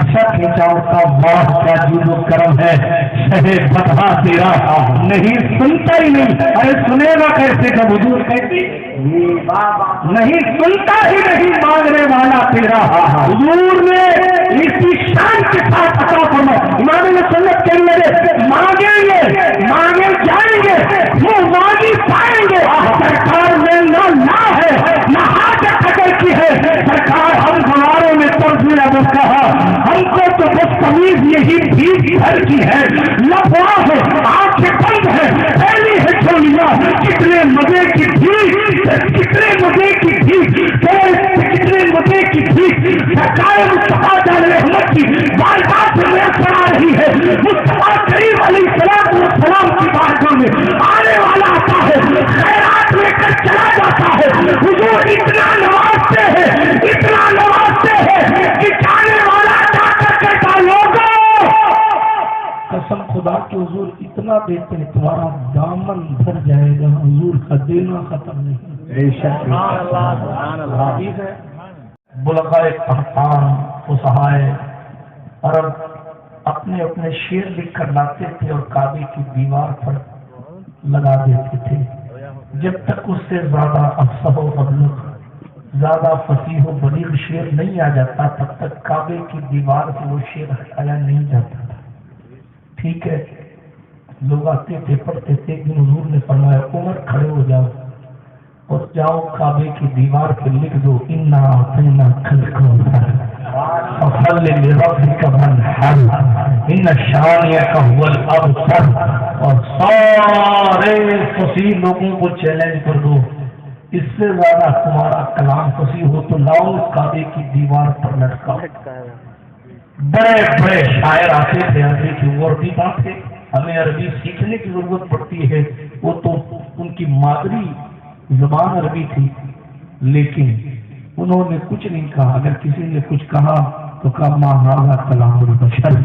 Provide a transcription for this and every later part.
نقشہ کھینچا ہوتا واہ کیا جود و کرم ہے شہ فتح تیرا نہیں سنتا ہی نہیں. ارے سنے گا کیسے کہ حضور کہتی نہیں سنتا ہی نہیں مانگنے والا تیرا. حضور نے اسی شان کے ساتھ عطا فرمایا. امام سنت کہنے لگے مانگیں گے مانگے جائیں گے وہ مانگی پائیں گے. سرکار میں نہ ہے نہ حاجت اگر کی ہے. سرکار ہم ہمارے میں ترجمہ نے کہا ہم کو تو بس تمیز یہی بھیگ گھر کی ہے. لفوا ہے آنکھیں بند ہے پہلی ہے چولیاں کتنے مزے کی بھیگ کتنے مزے کی بھیگ کتنے مزے کی بھیگ. سرکار مصطفیٰ جان رحمت کی بارگاہ سے میسر آ رہی ہے. مصطفیٰ کریم علیہ السلام کی بارگاہ میں آنے والا آتا ہے خیرات لے کر چلا جاتا ہے. حضور اتنا نوازتے ہیں اتنا نوازتے ہیں کہ جانے والا جا کر کہتا لوگوں قسم خدا کے حضور اتنا دیتے ہیں تمہارا دامن بھر جائے گا. حضور کا دینا ختم نہیں. بے شک ہے بلغائے احکام فصحائے عرب اپنے اپنے شعر لکھ کر لاتے تھے اور کعبے کی دیوار پر لگا دیتے تھے. جب تک اس سے زیادہ افصح و ابلغ زیادہ فصیح و بلیغ شعر نہیں آ جاتا تب تک کعبے کی دیوار سے وہ شعر ہٹایا نہیں جاتا تھا. ٹھیک ہے لوگ آتے تھے پڑھتے تھے. ایک دن حضور نے فرمایا عمر کھڑے ہو جاؤ اور جاؤ کعبے کی دیوار پہ لکھ دو انا اعطینا الکوثر فصل لربک وانحر ان شانئک هو الابتر. اور سارے فصیح لوگوں کو چیلنج کر دو اس سے زیادہ تمہارا کلام فصیح ہو تو لاؤ کعبے کی دیوار پر لٹکاؤ. بڑے بڑے شاعر آتے تھے عربی کی وہ عربی بات ہے ہمیں عربی سیکھنے کی ضرورت پڑتی ہے. وہ تو ان کی مادری زبان عربی تھی لیکن انہوں نے کچھ نہیں کہا. اگر کسی نے کچھ کہا تو کہا ما ھذا کلام البشر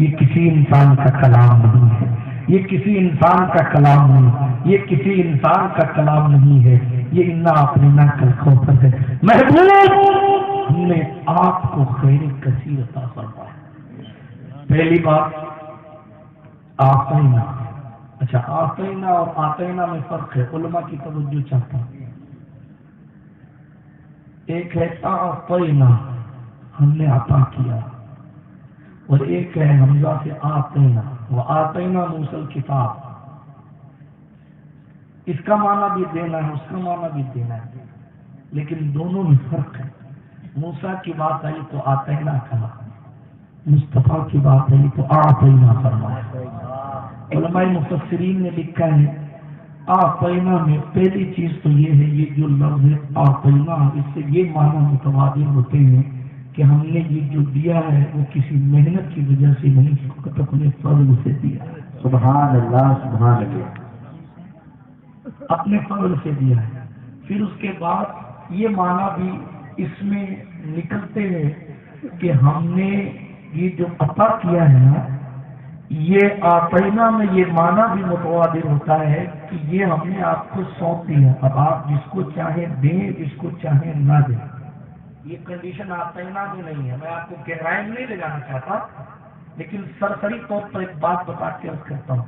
یہ کسی انسان کا کلام نہیں ہے. یہ کسی انسان کا کلام نہیں. یہ کسی انسان کا کلام نہیں ہے. یہ انا اعطینا الکوثر ہے. محبوب ہم نے آپ کو خیر کثیر عطا فرمایا. پہلی بات آتینا. اچھا آتینا اور آتینا میں فرق ہے. علماء کی توجہ چاہتا ہوں. ایک ہے آتینا ہم نے عطا کیا اور ایک ہے حمزہ سے آتینا وہ آتینا موسی الکتاب. اس کا معنی بھی دینا ہے اس کا معنی بھی دینا ہے لیکن دونوں میں فرق ہے. موسیٰ کی بات آئی تو آتینا کہا مصطفیٰ کی بات آئی تو آتینا فرمایا. علماء مفسرین نے لکھا ہے آتینا میں پہلی چیز تو یہ ہے یہ جو لفظ ہے آتینا اس سے یہ معنی متبادل ہوتے ہیں کہ ہم نے یہ جو دیا ہے وہ کسی محنت کی وجہ سے نہیں فقط اپنے فضل سے دیا ہے. سبحان اللہ سبحان اللہ. اپنے فضل سے دیا ہے. پھر اس کے بعد یہ معنی بھی اس میں نکلتے ہیں کہ ہم نے یہ جو عطا کیا ہے نا یہ آتینا میں یہ معنی بھی متبادل ہوتا ہے کہ یہ ہم نے آپ کو سونپ دیا. اب آپ جس کو چاہیں دیں جس کو چاہیں نہ دیں. یہ کنڈیشن آتینا بھی نہیں ہے. میں آپ کو گہرائی میں نہیں لے جانا چاہتا لیکن سرسری طور پر ایک بات بتا کے عرض کرتا ہوں.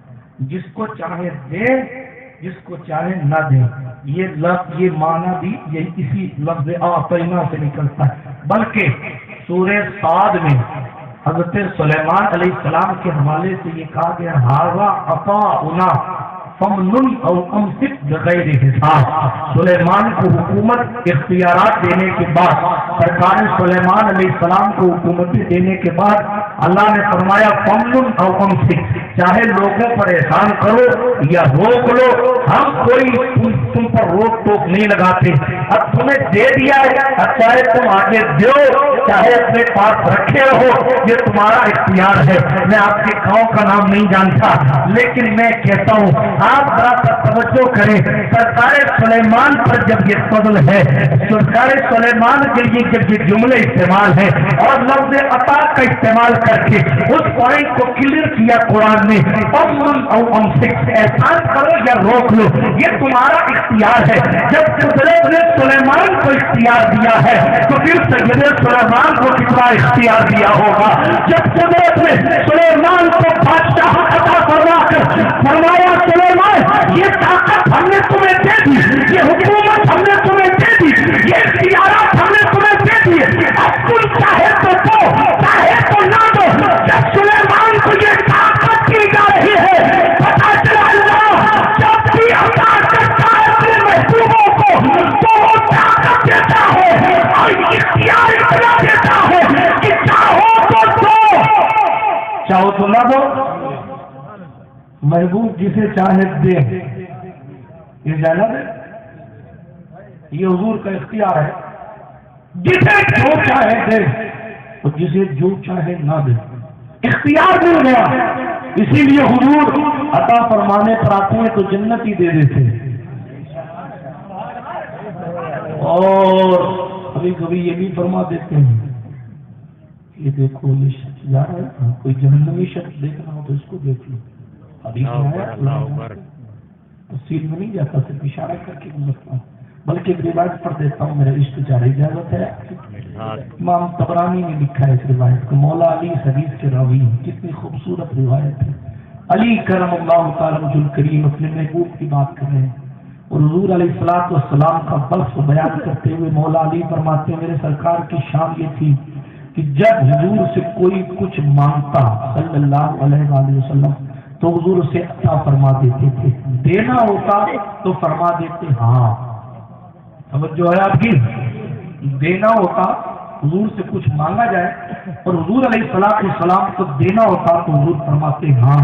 جس کو چاہے دیں جس کو چاہے نہ دیں. یہ لفظ یہ معنی بھی یہ اسی لفظ آتینا سے نکلتا ہے. بلکہ سورہ صاد میں حضرت سلیمان علیہ السلام کے حوالے سے یہ کہا گیا ھذا عطاؤنا فمنن او امسک بغیر حساب. سلیمان کو حکومت اختیارات دینے کے بعد سرکار سلیمان علیہ السلام کو حکومتیں دینے کے بعد اللہ نے فرمایا فمنن او امسک چاہے لوگوں پر احسان کرو یا روک لو ہم کوئی تم پر روک ٹوک نہیں لگاتے. اب تمہیں دے دیا ہے اب چاہے تم آگے دو چاہے اپنے پاس رکھے رہو یہ تمہارا اختیار ہے. میں آپ کے گاؤں کا نام نہیں جانتا لیکن میں کہتا ہوں آپ ذرا توجہ کریں، سرکار سلیمان پر جب یہ فضل ہے، سرکار سلیمان کے لیے جب یہ جملے استعمال ہے اور لفظ عطا کا استعمال کر کے اس پوائنٹ کو کلیئر کیا قرآن نے، امن او امسک، احسان کرو یا روک لو، یہ تمہارا اختیار ہے۔ جب قدرت نے سلیمان کو اختیار دیا ہے تو پھر سید سلیمان کو کتنا اختیار دیا ہوگا؟ جب قدرت نے سلیمان کو بادشاہ عطا فرما کر فرمایا سلیمان یہ طاقت ہم نے تمہیں دے دی، یہ حکومت ہم نے تمہیں دے دی، یہ اختیارات ہم نے تمہیں دے دی، اب تم چاہے تو دو چاہے تو نہ دو۔ جب سلیمان کو یہ طاقت دی جا رہی ہے، پتہ چلا اللہ جب بھی عطا کرتا ہے اپنے محبوبوں کو تو وہ طاقت دیتا ہے اور اختیار اتنا دیتا ہے کہ چاہو تو دو چاہو تو نہ دو۔ محبوب جسے چاہے دے، یہ جانا دے، یہ حضور کا اختیار ہے، جسے جو چاہے دے اور جسے جو چاہے نہ دے، اختیار مل گیا۔ اسی لیے حضور عطا فرمانے پر آتے ہیں تو جنت ہی دے دیتے ہیں، اور کبھی کبھی یہ بھی فرما دیتے ہیں یہ دیکھو یہ شخص جا رہا ہے، کوئی جہنمی شخص دیکھنا ہو تو اس کو دیکھ لو۔ ابھی تفصیل میں نہیں جاتا، صرف اشارہ کر کے گزرتا ہوں، بلکہ ایک روایت پڑھ دیتا ہوں، میرا عشق جاری اجازت ہے۔ امام طبرانی نے لکھا ہے اس روایت کو، مولا علی اس حدیث کے راوی ہیں، کتنی خوبصورت روایت ہے۔ علی کرم اللہ تعالی وجہ الکریم اپنے محبوب کی بات کر رہے ہیں اور حضور علیہ الصلوۃ والسلام کا وصف بیان کرتے ہوئے مولا علی فرماتے ہیں میرے سرکار کی شان یہ تھی کہ جب حضور سے کوئی کچھ مانگتا صلی اللہ علیہ وآلہ وسلم تو حضور اسے عطا فرما دیتے تھے، دینا ہوتا تو فرما دیتے ہاں۔ توجہ ہے آپ کی؟ دینا ہوتا حضور سے کچھ مانگا جائے اور حضور علیہ الصلوۃ والسلام کو دینا ہوتا تو حضور فرماتے ہاں،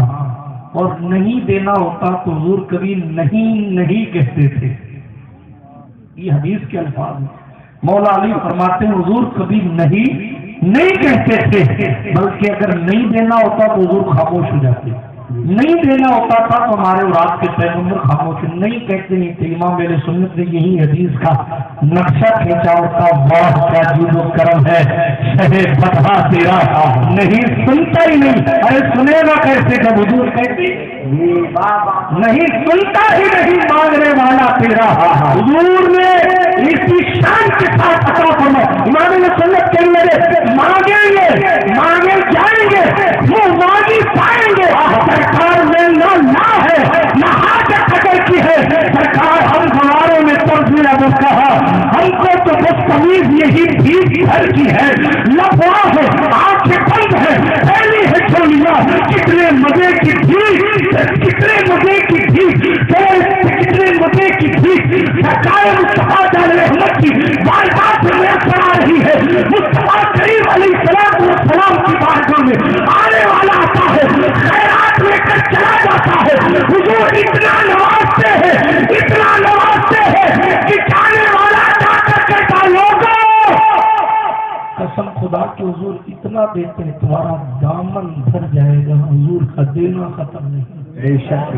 اور نہیں دینا ہوتا تو حضور کبھی نہیں کہتے تھے۔ یہ حدیث کے الفاظ ہیں، مولا علی فرماتے ہیں حضور کبھی نہیں کہتے تھے، بلکہ اگر نہیں دینا ہوتا تو حضور خاموش ہو جاتے، نہیں دینا ہوتا تھا تو ہمارے اور آپ کے پیغمبر خاموش نہیں کہتے نہیں تھے۔ امام اہل سنت نے یہی حدیث کا نقشہ کھینچا ہوتا، واہ کیا جود و کرم ہے شہ فتح تیرا، نہیں سنتا ہی نہیں، ارے سنے گا کیسے جب حضور کہتے نہیں سنتا ہی نہیں مانگنے والا تیرا، حضور نے اسی شان کے ساتھ عطا فرمایا۔ امام اہل سنت کہنے لگے مانگیں گے مانگے جائیں گے وہ مانگی پائیں گے، سرکار میں نہ ہے نہ حاجت اگر کی ہے، سرکار ہم ہمارے میں ترجیح ادب کہا ہم کو تو بس تمیز یہی بھی گھر کی ہے، لفوا ہے آنکھیں بند ہے پھیلی ہے چولیاں، کتنے مزے کی تھی کتنے مزے کی تھی کتنے مزے کی تھی، سرکار مصطفیٰ جان رحمت کی بارگاہ سے میسر آ رہی ہے، مصطفیٰ کریم علیہ السلام والسلام کی بارگاہ میں آنے والا آتا ہے، خیرات لے کر چلا جاتا ہے، حضور اتنا نوازتے ہیں کہ جانے والا جا کر کہتا لوگوں قسم خدا کے حضور اتنا دیتے ہیں تمہارا دامن بھر جائے گا، حضور کا دینا ختم نہیں۔ بے شک